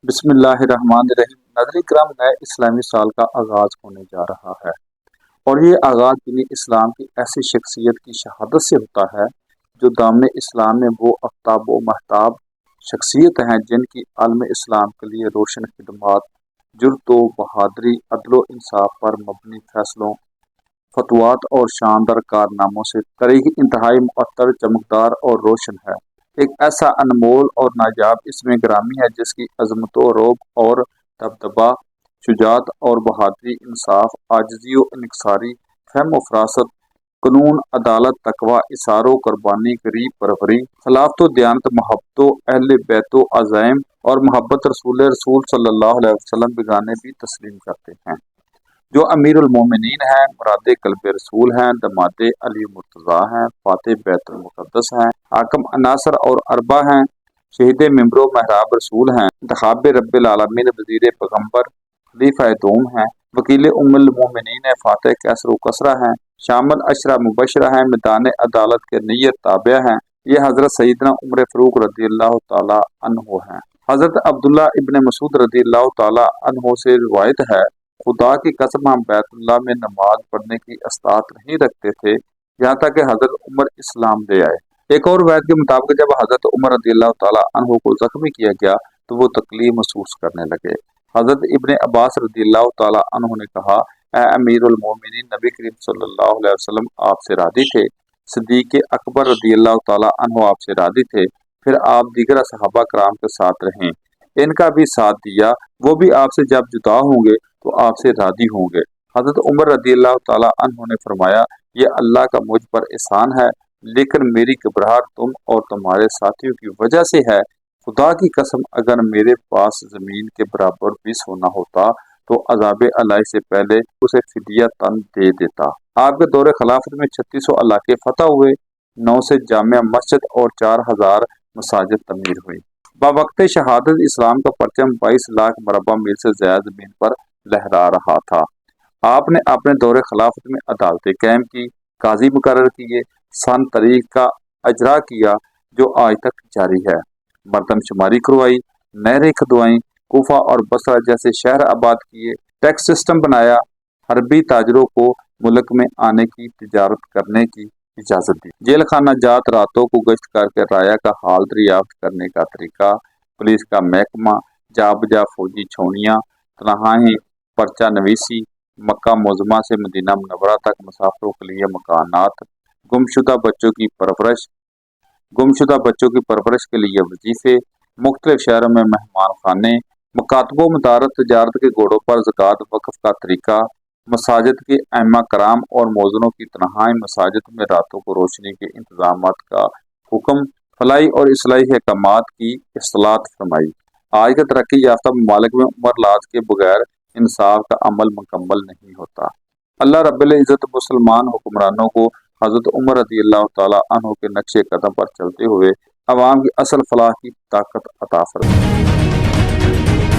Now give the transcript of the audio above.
بسم اللہ الرحمن الرحیم۔ ناظرین کرام، نئے اسلامی سال کا آغاز ہونے جا رہا ہے اور یہ آغاز دین اسلام کی ایسی شخصیت کی شہادت سے ہوتا ہے جو دامن اسلام میں وہ آفتاب و مہتاب شخصیت ہیں جن کی عالم اسلام کے لیے روشن خدمات، جرت و بہادری، عدل و انصاف پر مبنی فیصلوں، فتوات اور شاندار کارناموں سے تاریخ انتہائی معطر، چمکدار اور روشن ہے۔ ایک ایسا انمول اور نایاب اسم گرامی ہے جس کی عظمت و رعب اور دبدبہ، شجاعت اور بہادری، انصاف، عاجزی و انکساری، فہم و فراست، قانون، عدالت، تقوی، اثار و قربانی، غریب پروری، خلافت و دیانت، محبت و اہل بیت و عزائم اور محبت رسول صلی اللہ علیہ وسلم بیگانے بھی تسلیم کرتے ہیں۔ جو امیر المومنین ہیں، مراد قلب رسول ہیں، دماد علی مرتضیٰ ہیں، فاتح بیت المقدس ہیں، حاکم عناصر اور اربا ہیں، شہید ممبر و محراب رسول ہیں، انتخاب رب العالمین، وزیر پیغمبر، خلیفہ دوم ہیں، وکیل ام المومنین ہیں، فاتح کیسر و کسرا ہیں، شامل اشرا مبشرہ ہیں، میدان عدالت کے نیت تابع ہیں۔ یہ حضرت سیدنا عمر فاروق رضی اللہ تعالی عنہ ہیں۔ حضرت عبداللہ ابن مسعود رضی اللہ تعالی عنہ سے روایت ہے، خدا کی قسم ہم بیت اللہ میں نماز پڑھنے کی استطاعت نہیں رکھتے تھے یہاں تک کہ حضرت عمر اسلام لے آئے۔ ایک اور روایت کے مطابق جب حضرت عمر رضی اللہ تعالی عنہ کو زخمی کیا گیا تو وہ تکلیف محسوس کرنے لگے۔ حضرت ابن عباس رضی اللہ تعالی عنہ نے کہا، اے امیر المومنین، نبی کریم صلی اللہ علیہ وسلم آپ سے راضی تھے، صدیق اکبر رضی اللہ تعالی عنہ آپ سے راضی تھے، پھر آپ دیگر صحابہ کرام کے ساتھ رہیں، ان کا بھی ساتھ دیا، وہ بھی آپ سے جب جدا ہوں گے تو آپ سے راضی ہوں گے۔ حضرت عمر رضی اللہ تعالی عنہ نے فرمایا، یہ اللہ کا مجھ پر احسان ہے، لیکن میری گھبراہٹ تم اور تمہارے ساتھیوں کی وجہ سے ہے۔ خدا کی قسم اگر میرے پاس زمین کے برابر بھی سونا ہوتا تو عذاب الہی سے پہلے اسے فدیہ تن دے دیتا۔ آپ کے دور خلافت میں 3600 علاقے فتح ہوئے، 9 سے جامع مسجد اور 4000 مساجد تعمیر ہوئی۔ بوقت شہادت اسلام کا پرچم 22 لاکھ مربع میل سے زیادہ زمین پر لہرا رہا تھا۔ آپ نے اپنے دور خلافت میں عدالتیں قائم کی، قاضی مقرر کیے، سن تاریخ کا اجرا کیا جو آج تک جاری ہے، مردم شماری کروائی، نہریں کھدوائیں، کوفہ اور بصرہ جیسے شہر آباد کیے، ٹیکس سسٹم بنایا، حربی تاجروں کو ملک میں آنے کی، تجارت کرنے کی اجازت دی، جیل خانہ جات راتوں کو گشت کر کے رایا کا حال دریافت کرنے کا طریقہ، پولیس کا محکمہ، جا بجا فوجی چھاؤنیاں، تنہائیں، پرچہ نویسی، مکہ معظمہ سے مدینہ منورہ تک مسافروں کے لیے مکانات، گمشدہ بچوں کی پرورش کے لیے وظیفے، مختلف شہروں میں مہمان خانے، مکاتب و مدارت، تجارت کے گھوڑوں پر زکوٰۃ وقف کا طریقہ، مساجد کے ائمہ کرام اور مؤذنوں کی تنہائی، مساجد میں راتوں کو روشنی کے انتظامات کا حکم، فلاحی اور اصلاحی احکامات کی اصلاحات فرمائی۔ آج کے ترقی یافتہ ممالک میں عمر لاز کے بغیر انصاف کا عمل مکمل نہیں ہوتا۔ اللہ رب العزت مسلمان حکمرانوں کو حضرت عمر رضی اللہ تعالی عنہ کے نقش قدم پر چلتے ہوئے عوام کی اصل فلاح کی طاقت عطا فرمائے۔